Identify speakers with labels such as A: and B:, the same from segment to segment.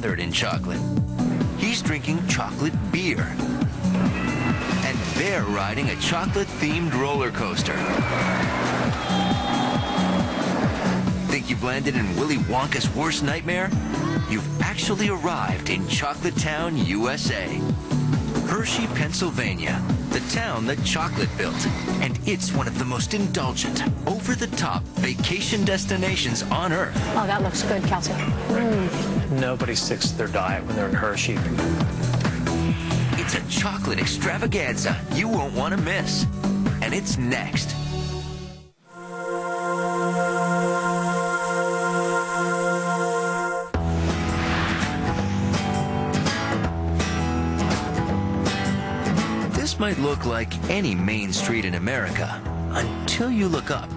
A: lathered in chocolate. He's drinking chocolate beer. And they're riding a chocolate-themed roller coaster. Think you've landed in Willy Wonka's worst nightmare? You've actually arrived in Chocolate Town, USA. Hershey, Pennsylvania, the town that chocolate built. And it's one of the most indulgent, over-the-top vacation destinations on Earth.
B: Oh, that looks good, Kelsey.
C: Nobody sticks to their diet when they're in Hershey.
A: It's a chocolate extravaganza you won't want to miss. And it's next. This might look like any main street in America until you look up.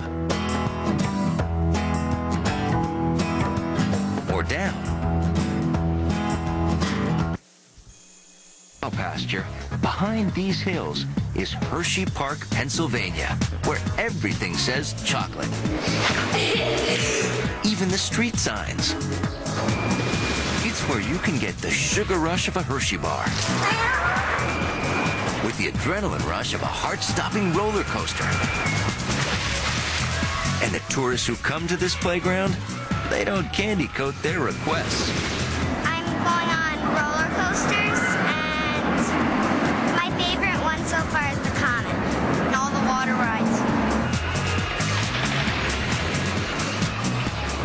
A: Or down. Pasture. Behind these hills is Hersheypark, Pennsylvania, where everything says chocolate. Even the street signs. It's where you can get the sugar rush of a Hershey bar with the adrenaline rush of a heart-stopping roller coaster. And the tourists who come to this playground, they don't candy coat their requests.
D: I'm going on roller coasters, and my favorite one so far is the Comet and all the water rides.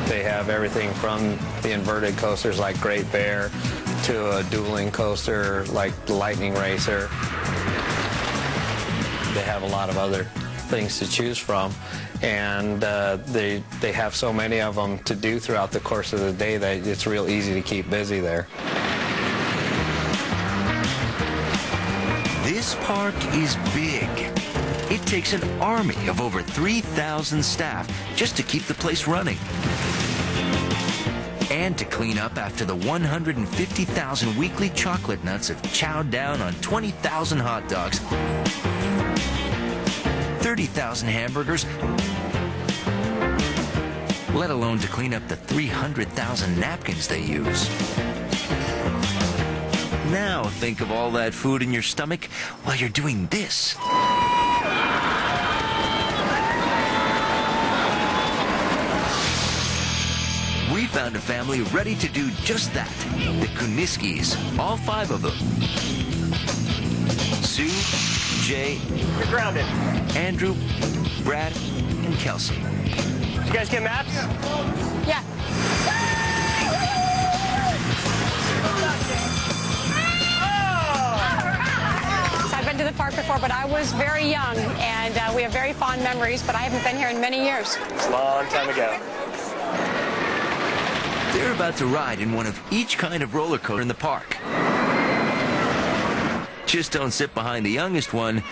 C: They have everything from the inverted coasters like Great Bear to a dueling coaster like the Lightning Racer. They have a lot of other things to choose from, and they have so many of them to do throughout the course of the day that it's real easy to keep busy there.
A: This park is big. It takes an army of over 3,000 staff just to keep the place running. And to clean up after the 150,000 weekly chocolate nuts have chowed down on 20,000 hot dogs, 30,000 hamburgers, let alone to clean up the 300,000 napkins they use. Now think of all that food in your stomach while you're doing this. We found a family ready to do just that. The Kuniskis, all 5 of them. Sue, Jay,
E: you're grounded.
A: Andrew, Brad, and Kelsey.
E: Did you guys get maps?
B: Yeah. So I've been to the park before, but I was very young, and we have very fond memories, but I haven't been here in many years.
E: It's a long time ago.
A: They're about to ride in one of each kind of roller coaster in the park. Just don't sit behind the youngest one,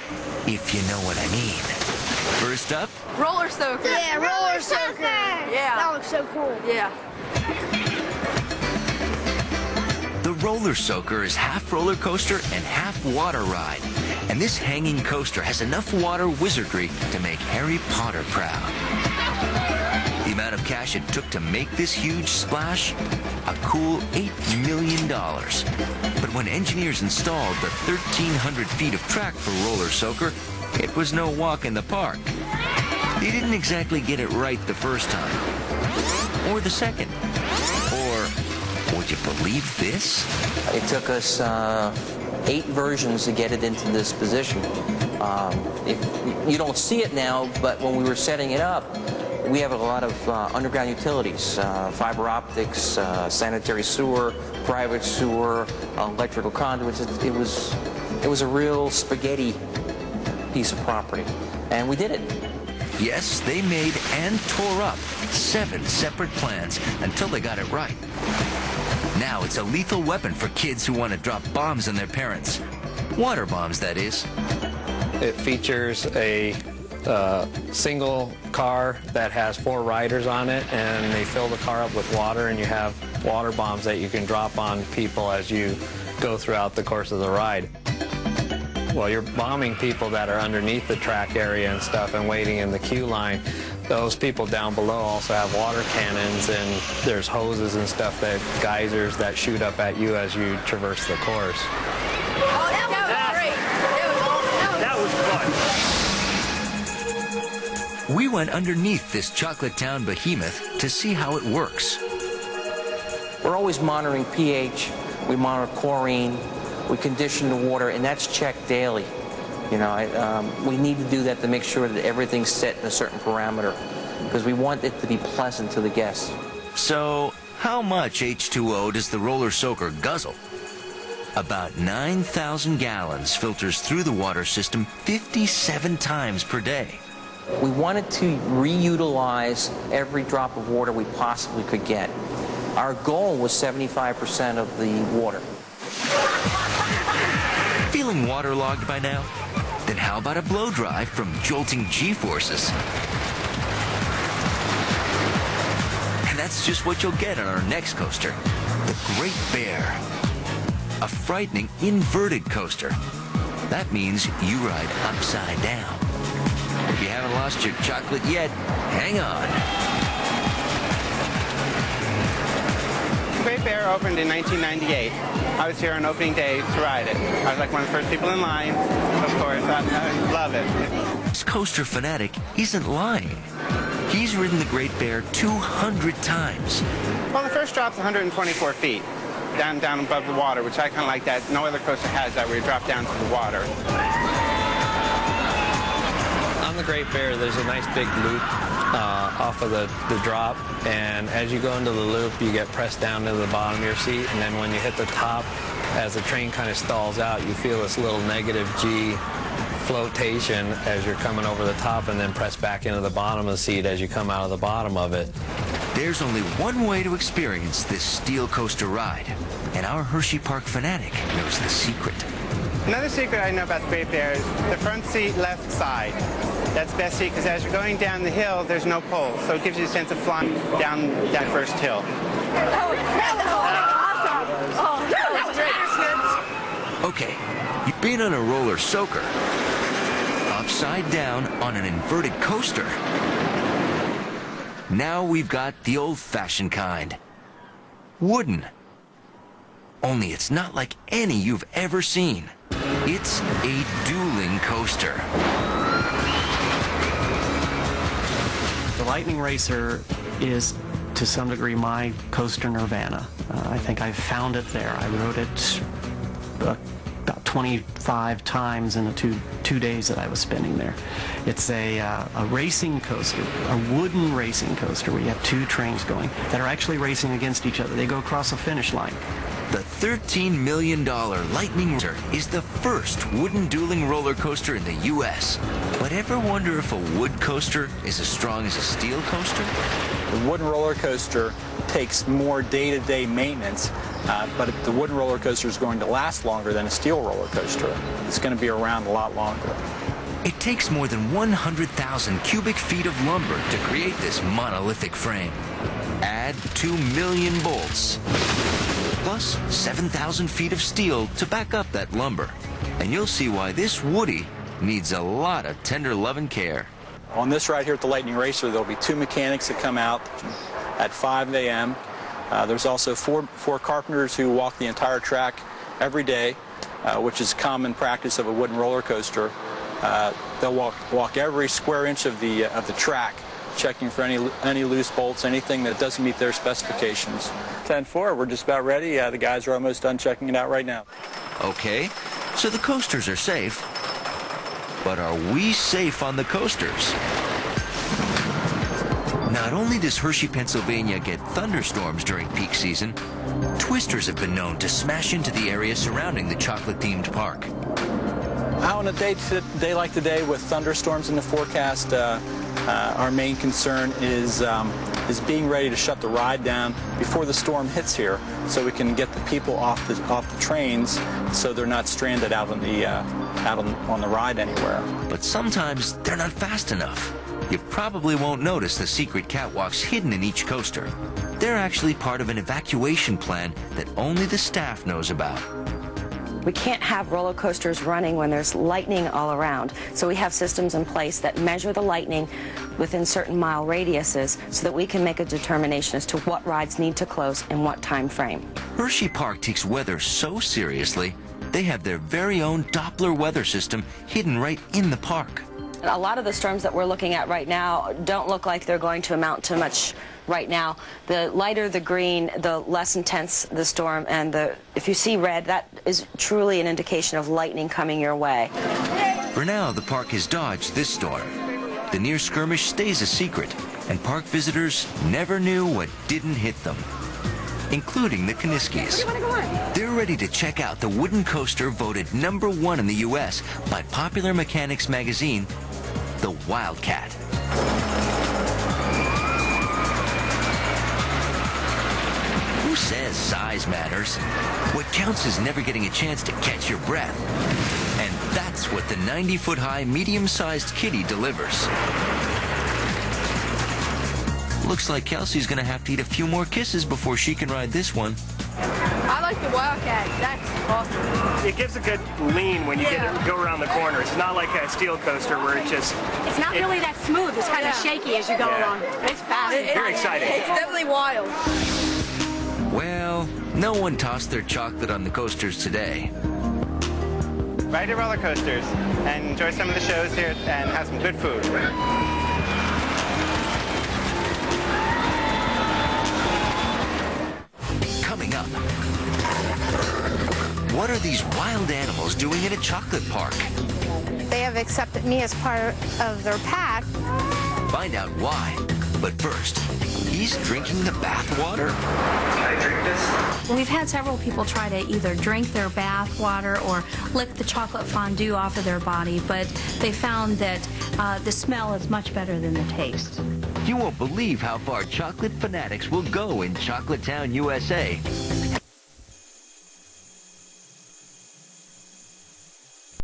A: if you know what I mean. First up,
F: Roller soaker.
D: Yeah, roller soaker.
F: Yeah.
D: That looks so cool.
F: Yeah.
A: the roller soaker is half roller coaster and half water ride. And this hanging coaster has enough water wizardry to make Harry Potter proud. The amount of cash it took to make this huge splash? A cool $8 million. But when engineers installed the 1,300 feet of track for roller soaker, it was no walk in the park. They didn't exactly get it right the first time. Or the second. Or, would you believe this?
G: It took us 8 versions to get it into this position. You don't see it now, but when we were setting it up, we have a lot of underground utilities, fiber optics, sanitary sewer, private sewer, electrical conduits. It was a real spaghetti piece of property, and we did it.
A: Yes, they made and tore up 7 separate plans until they got it right. Now it's a lethal weapon for kids who want to drop bombs on their parents. Water bombs, that is.
C: It features a single car that has 4 riders on it, and they fill the car up with water, and you have water bombs that you can drop on people as you go throughout the course of the ride. Well, you're bombing people that are underneath the track area and stuff and waiting in the queue line, those people down below also have water cannons, and there's hoses and stuff, that geysers that shoot up at you as you traverse the course.
F: Oh, that was great. That was awesome.
E: That was fun.
A: We went underneath this chocolate town behemoth to see how it works.
G: We're always monitoring pH, we monitor chlorine, we condition the water, and that's checked daily. You know, we need to do that to make sure that everything's set in a certain parameter, because we want it to be pleasant to the guests.
A: So, how much H2O does the roller soaker guzzle? About 9,000 gallons filters through the water system 57 times per day.
G: We wanted to reutilize every drop of water we possibly could get. Our goal was 75% of the water.
A: Feeling waterlogged by now? Then how about a blow dry from jolting G-forces? And that's just what you'll get on our next coaster, the Great Bear. A frightening inverted coaster. That means you ride upside down. If you haven't lost your chocolate yet, hang on.
H: Great Bear opened in 1998. I was here on opening day to ride it. I was like one of the first people in line, of course. I love it.
A: This coaster fanatic isn't lying. He's ridden the Great Bear 200 times.
H: Well, the first drop's 124 feet, down above the water, which I kind of like that. No other coaster has that, where you drop down to the water.
C: On the Great Bear, there's a nice big loop off of the drop, and as you go into the loop, you get pressed down to the bottom of your seat, and then when you hit the top, as the train kind of stalls out, you feel this little negative G flotation as you're coming over the top, and then press back into the bottom of the seat as you come out of the bottom of it.
A: There's only one way to experience this steel coaster ride, and our Hersheypark fanatic knows the secret.
H: Another secret I know about the Great Bear is the front seat left side. That's the best seat, because as you're going down the hill, there's no pole, so it gives you a sense of flying down that first hill.
A: Okay, you've been on a roller soaker, upside down on an inverted coaster. Now we've got the old-fashioned kind, wooden. Only it's not like any you've ever seen. It's a dueling coaster.
I: The Lightning Racer is, to some degree, my coaster nirvana. I think I found it there. I rode it about 25 times in the two days that I was spending there. It's a racing coaster, a wooden racing coaster, where you have two trains going that are actually racing against each other. They go across a finish line.
A: The $13 million Lightning Racer is the first wooden dueling roller coaster in the U.S. But ever wonder if a wood coaster is as strong as a steel coaster?
J: The wooden roller coaster takes more day-to-day maintenance, but the wooden roller coaster is going to last longer than a steel roller coaster. It's going to be around a lot longer.
A: It takes more than 100,000 cubic feet of lumber to create this monolithic frame. Add 2 million bolts, plus 7,000 feet of steel to back up that lumber. And you'll see why this Woody needs a lot of tender love and care.
J: On this ride here at the Lightning Racer, there'll be 2 mechanics that come out at 5 a.m. There's also four carpenters who walk the entire track every day, which is common practice of a wooden roller coaster. They'll walk every square inch of the track, checking for any loose bolts, anything that doesn't meet their specifications. 10-4, we're just about ready. The guys are almost done checking it out right now.
A: Okay, so the coasters are safe. But are we safe on the coasters? Not only does Hershey, Pennsylvania get thunderstorms during peak season, twisters have been known to smash into the area surrounding the chocolate-themed park.
J: Out on a day like today with thunderstorms in the forecast, our main concern is being ready to shut the ride down before the storm hits here, so we can get the people off the trains, so they're not stranded out on the ride anywhere.
A: But sometimes they're not fast enough. You probably won't notice the secret catwalks hidden in each coaster. They're actually part of an evacuation plan that only the staff knows about.
F: We can't have roller coasters running when there's lightning all around. So we have systems in place that measure the lightning within certain mile radiuses so that we can make a determination as to what rides need to close in what time frame.
A: Hersheypark takes weather so seriously, they have their very own Doppler weather system hidden right in the park.
F: A lot of the storms that we're looking at right now don't look like they're going to amount to much right now. The lighter the green, the less intense the storm, and if you see red, that is truly an indication of lightning coming your way.
A: For now, the park has dodged this storm. The near skirmish stays a secret, and park visitors never knew what didn't hit them, including the Kaniskis. They're ready to check out the wooden coaster voted #1 in the U.S. by Popular Mechanics magazine, the Wildcat. Who says size matters? What counts is never getting a chance to catch your breath. And that's what the 90-foot-high, medium-sized kitty delivers. Looks like Kelsey's gonna have to eat a few more kisses before she can ride this one.
K: I like the Wildcat. That's awesome.
E: It gives a good lean when you go around the corner. It's not like a steel coaster where it just...
B: It's not really that smooth. It's kind of shaky as you go along. It's fast.
E: Very exciting.
K: It's definitely wild.
A: Well, no one tossed their chocolate on the coasters today.
H: Ride your roller coasters and enjoy some of the shows here and have some good food.
A: Coming up, what are these wild animals doing in a chocolate park?
D: They have accepted me as part of their pack.
A: Find out why. But first, he's drinking the bath water. Can I drink this?
L: We've had several people try to either drink their bath water or lick the chocolate fondue off of their body, but they found that the smell is much better than the taste.
A: You won't believe how far chocolate fanatics will go in Chocolate Town, USA.